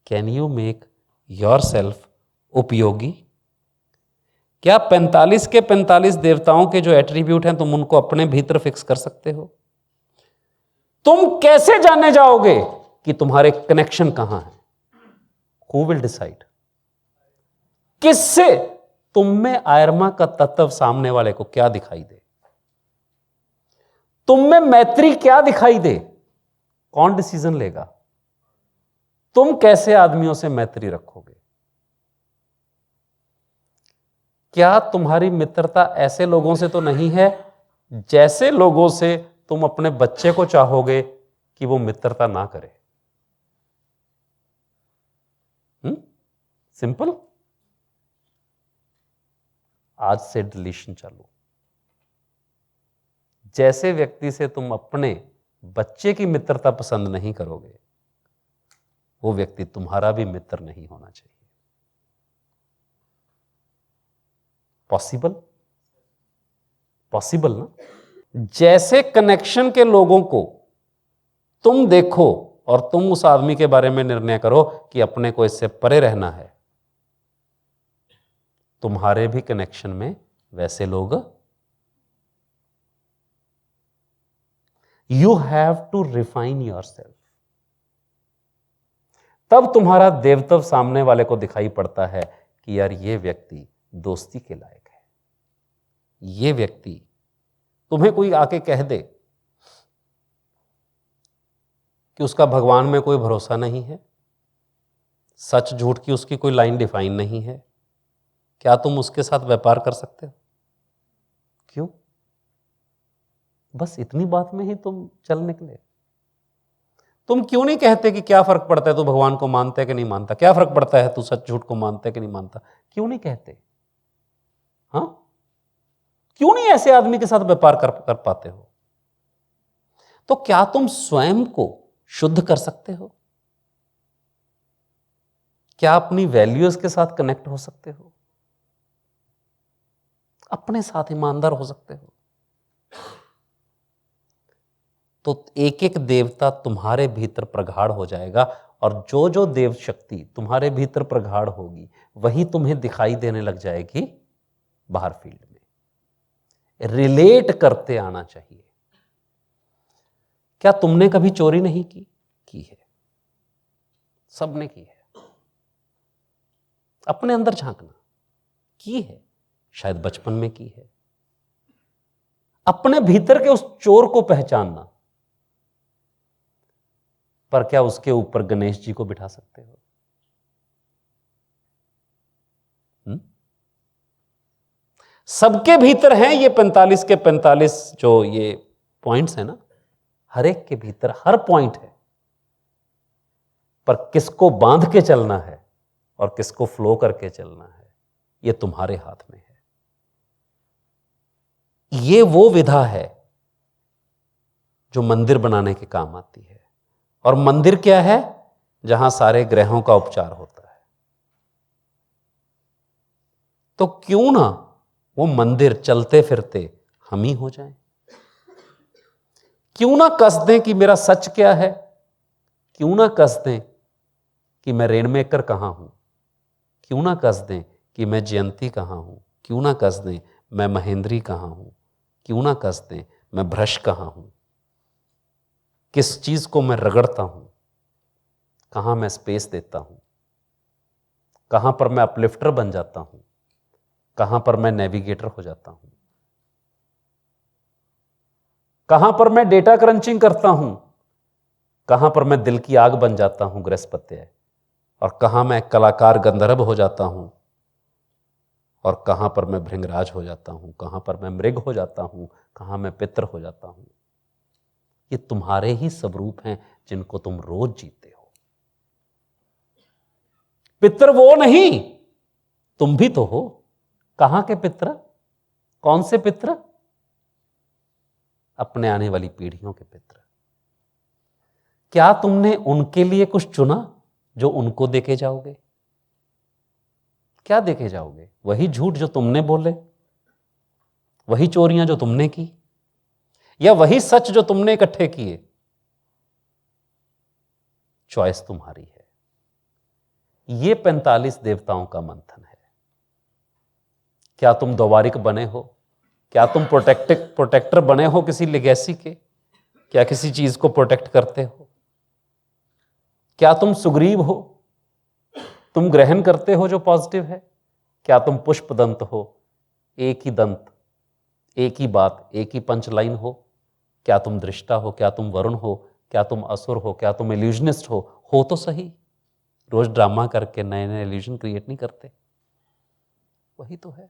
Can you make your self उपयोगी? क्या 45 के 45 देवताओं के जो एट्रीब्यूट हैं तुम उनको अपने भीतर फिक्स कर सकते हो? तुम कैसे जाने जाओगे कि तुम्हारे कनेक्शन कहां है? Who will decide? किससे? तुम में आयरमा का तत्व सामने वाले को क्या दिखाई दे? तुम में मैत्री क्या दिखाई दे? कौन डिसीजन लेगा? तुम कैसे आदमियों से मैत्री रखोगे? क्या तुम्हारी मित्रता ऐसे लोगों से तो नहीं है जैसे लोगों से तुम अपने बच्चे को चाहोगे कि वो मित्रता ना करे? सिंपल। आज से डिलीशन चालू। जैसे व्यक्ति से तुम अपने बच्चे की मित्रता पसंद नहीं करोगे, वो व्यक्ति तुम्हारा भी मित्र नहीं होना चाहिए। पॉसिबल? पॉसिबल ना? जैसे कनेक्शन के लोगों को तुम देखो और तुम उस आदमी के बारे में निर्णय करो कि अपने को इससे परे रहना है, तुम्हारे भी कनेक्शन में वैसे लोग। You have to refine yourself. तब तुम्हारा देवत्व सामने वाले को दिखाई पड़ता है कि यार ये व्यक्ति दोस्ती के लायक है। ये व्यक्ति, तुम्हें कोई आके कह दे कि उसका भगवान में कोई भरोसा नहीं है, सच झूठ की उसकी कोई लाइन डिफाइन नहीं है, क्या तुम उसके साथ व्यापार कर सकते हो? क्यों? बस इतनी बात में ही तुम चल निकले। तुम क्यों नहीं कहते कि क्या फर्क पड़ता है तू भगवान को मानता है कि नहीं मानता, क्या फर्क पड़ता है तू सच झूठ को मानता है कि नहीं मानता? क्यों नहीं कहते? हाँ, क्यों नहीं ऐसे आदमी के साथ व्यापार कर पाते हो? तो क्या तुम स्वयं को शुद्ध कर सकते हो? क्या अपनी वैल्यूज के साथ कनेक्ट हो सकते हो? अपने साथ ईमानदार हो सकते हो? तो एक एक देवता तुम्हारे भीतर प्रगाढ़ हो जाएगा, और जो जो देव शक्ति तुम्हारे भीतर प्रगाढ़ होगी वही तुम्हें दिखाई देने लग जाएगी बाहर फील्ड में। रिलेट करते आना चाहिए। क्या तुमने कभी चोरी नहीं की है? सबने की है। अपने अंदर झांकना, की है, शायद बचपन में की है। अपने भीतर के उस चोर को पहचानना। पर क्या उसके ऊपर गणेश जी को बिठा सकते हो? सबके भीतर हैं ये 45 के 45 जो ये पॉइंट्स हैं ना, हर एक के भीतर हर पॉइंट है। पर किसको बांध के चलना है और किसको फ्लो करके चलना है, ये तुम्हारे हाथ में है। ये वो विधा है जो मंदिर बनाने के काम आती है। और मंदिर क्या है? जहां सारे ग्रहों का उपचार होता है। तो क्यों ना वो मंदिर चलते फिरते हम ही हो जाएं? क्यों ना कस दें कि मेरा सच क्या है? क्यों ना कस दें कि मैं रेनमेकर कहां हूं? क्यों ना कस दें कि मैं जयंती कहां हूं? क्यों ना कस दें मैं महेंद्री कहां हूं? क्यों ना कस दें मैं भ्रश कहां हूं? किस चीज को मैं रगड़ता हूं? कहां मैं स्पेस देता हूं? कहां पर मैं अपलिफ्टर बन जाता हूं? कहां पर मैं नेविगेटर हो जाता हूं? कहां पर मैं डेटा क्रंचिंग करता हूं? कहां पर मैं दिल की आग बन जाता हूं गृहस्पत्य? और कहां मैं कलाकार गंधर्व हो जाता हूं? और कहां पर मैं भृंगराज हो जाता हूं? कहां पर मैं मृग हो जाता हूं? कहां मैं पितर हो जाता हूं? ये तुम्हारे ही स्वरूप हैं जिनको तुम रोज जीते हो। पितर वो नहीं, तुम भी तो हो। कहां के पितर? कौन से पितर? अपने आने वाली पीढ़ियों के पितर। क्या तुमने उनके लिए कुछ चुना जो उनको देके जाओगे? क्या देके जाओगे? वही झूठ जो तुमने बोले, वही चोरियां जो तुमने की, या वही सच जो तुमने इकट्ठे किए? चॉइस तुम्हारी है। ये 45 देवताओं का मंथन है। क्या तुम द्वारिक बने हो? क्या तुम प्रोटेक्टर बने हो किसी लेगेसी के? क्या किसी चीज को प्रोटेक्ट करते हो? क्या तुम सुग्रीव हो? तुम ग्रहण करते हो जो पॉजिटिव है? क्या तुम पुष्पदंत हो? एक ही दंत, एक ही बात, एक ही पंच लाइन हो? क्या तुम दृष्टा हो? क्या तुम वरुण हो? क्या तुम असुर हो? क्या तुम इल्यूजनिस्ट हो तो सही। रोज ड्रामा करके नए नए इल्यूजन क्रिएट नहीं करते, वही तो है।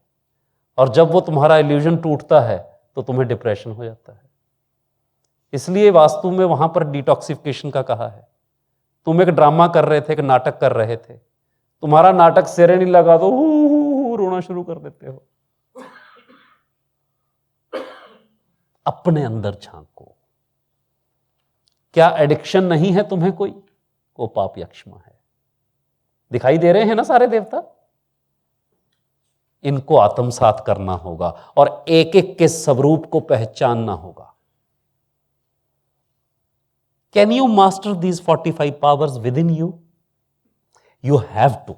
और जब वो तुम्हारा इल्यूजन टूटता है तो तुम्हें डिप्रेशन हो जाता है। इसलिए वास्तु में वहां पर डिटॉक्सिफिकेशन का कहा है। तुम एक ड्रामा कर रहे थे, एक नाटक कर रहे थे, तुम्हारा नाटक सिरे नहीं लगा तो रोना शुरू कर देते हो। अपने अंदर झांको। क्या एडिक्शन नहीं है तुम्हें कोई? वो पाप यक्ष्मा है। दिखाई दे रहे हैं ना सारे देवता? इनको आत्मसात करना होगा और एक एक के स्वरूप को पहचानना होगा। Can you master these 45 powers within you? You have to.